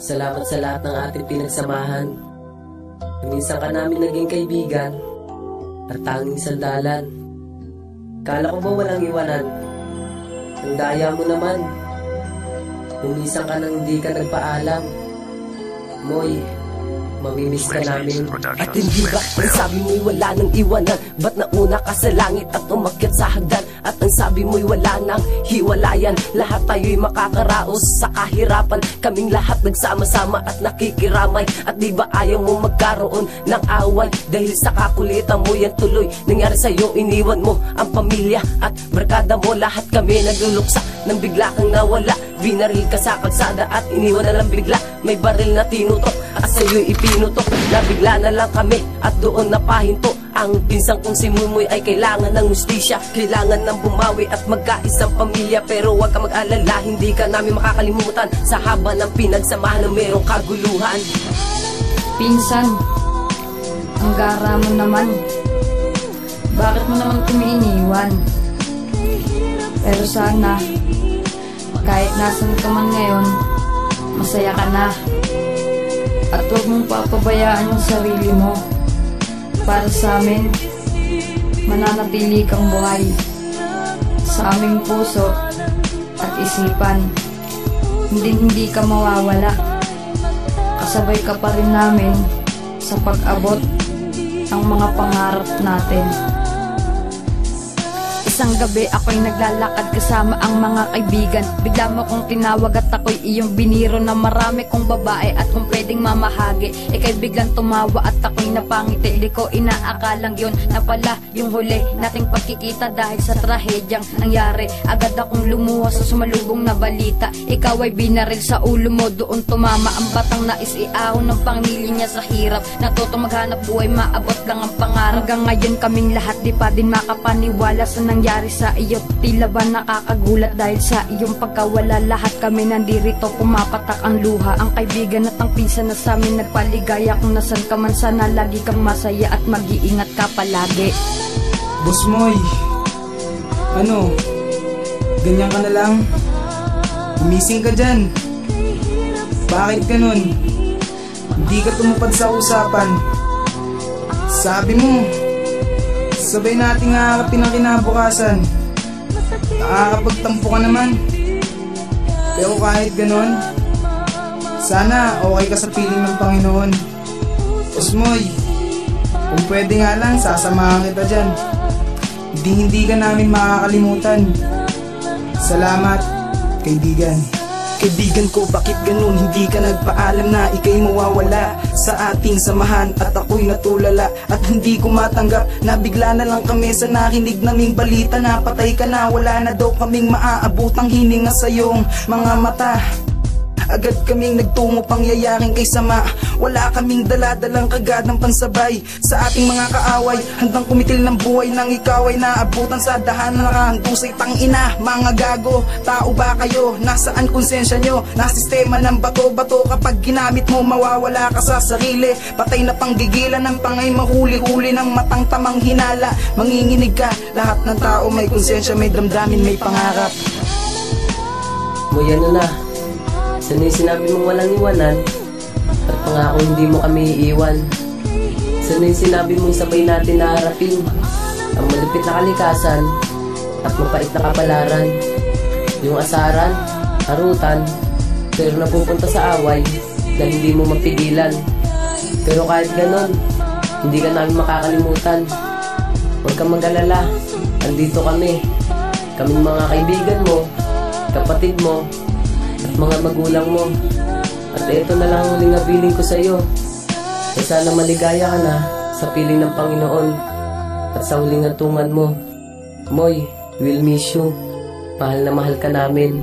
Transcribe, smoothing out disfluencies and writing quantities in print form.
Salamat sa lahat ng ating pinagsamahan. Minsan ka namin naging kaibigan at tanging sandalan. Kala ko ba walang iwanan? Ang daya mo naman. Minsan ka nang hindi ka nagpaalam. Moy, mamimiss ka namin. At hindi ba ang sabi mo'y wala nang iwanan? Ba't nauna ka sa langit at umakyat sa hagdan? At ang sabi mo'y wala nang hiwalayan. Lahat tayo'y makakaraos sa kahirapan. Kaming lahat nagsama-sama at nakikiramay. At di ba ayaw mo magkaroon ng away? Dahil sa kakulitan mo yan tuloy nangyari sa'yo, iniwan mo ang pamilya at barkada mo. Lahat kami nagluluksa nang bigla kang nawala. Binaril ka sa kalsada at iniwan na lang bigla. May baril na tinutok at sa'yo'y ipinutok. Nabigla na lang kami at doon napahinto. Ang pinsang kong si Mumoy ay kailangan ng hustisya, kailangan ng bumawi at magkaisang pamilya. Pero huwag ka mag-alala, hindi ka namin makakalimutan sa haba ng pinagsamahan na merong kaguluhan. Pinsan, ang gara mo naman. Bakit mo naman kami iniwan? Pero sana, kahit nasan ka man ngayon, masaya ka na. At huwag mong papabayaan yung sarili mo. Para sa amin, mananatili kang buhay sa aming puso at isipan. Hindi ka mawawala. Kasabay ka pa rin namin sa pag-abot ng mga pangarap natin. Isang gabi ako'y naglalakad kasama ang mga kaibigan. Bigla mo kong tinawag at ako'y iyong biniro na marami kong babae at kung pwedeng mamahagi. Ika'y biglang tumawa at ako'y napangiti. Di ko inaakalang yun na pala yung huli nating pagkikita dahil sa trahedyang nangyari. Agad akong lumuha sa sumalubong na balita. Ikaw ay binaril sa ulo mo, doon tumama ang batang nais iahon ng pangili niya sa hirap. Natutong maghanap buhay, maabot lang ang pangarap. Hanggang ngayon kaming lahat di pa din makapaniwala sa nangyari sa iyo. Tila ba nakakagulat dahil sa iyong pagkawala? Lahat kami nandirito, pumapatak ang luha. Ang kaibigan at ang pinsan na sa amin nagpaligaya. Kung nasan ka man, sana lagi kang masaya at mag-iingat ka palagi. Boss Moy, ano? Ganyan ka na lang? Missing ka dyan. Bakit ganun? Hindi ka tumupad sa usapan. Sabi mo, sabay nating haharapin ang kinabukasan. Nakakapagtampo ka naman. Pero kahit ganon, sana okay ka sa piling ng Panginoon. Osmoy, kung pwede nga lang, sasamahan kita dyan. Hindi ka namin makakalimutan. Salamat, kaibigan. Kaibigan ko, bakit ganun? Hindi ka nagpaalam na ika'y mawawala sa ating samahan. At ako'y natulala at hindi ko matanggap na bigla na lang kami sa nakinig naming balita na patay ka na. Wala na daw kaming maaabutang hininga sa iyong mga mata. Agad kaming nagtungo, pangyayaring kay sama. Wala kaming daladalang kagad ng pansabay sa ating mga kaaway. Handang kumitil ng buhay nang ikaw ay naabutan sa dahanan na nakahandusay. Tangina, mga gago, tao ba kayo? Nasaan konsensya nyo? Na sistema ng bato-bato, kapag ginamit mo mawawala ka sa sarili. Patay na panggigilan ng pangay, mahuli-huli ng matang tamang hinala. Manginginig ka, lahat ng tao may konsensya, may damdamin, may pangarap. Moy, ano na? Sana'y sinabi mong walang iwanan at pangako hindi mo kami iiwan. Sana'y sinabi mong sabay natin naharapin ang malupit na kalikasan at mapait na kapalaran. Yung asaran, harutan, pero napupunta sa away na hindi mo mapigilan. Pero kahit ganon, hindi ka namin makakalimutan. Huwag kang mag-alala, andito kami. Kaming mga kaibigan mo, kapatid mo, at mga magulang mo. At ito na lang ang huling abiling ko sa iyo. E sana maligaya ka na sa piling ng Panginoon at sa huling hantungan mo. Moy, we'll miss you. Mahal na mahal ka namin.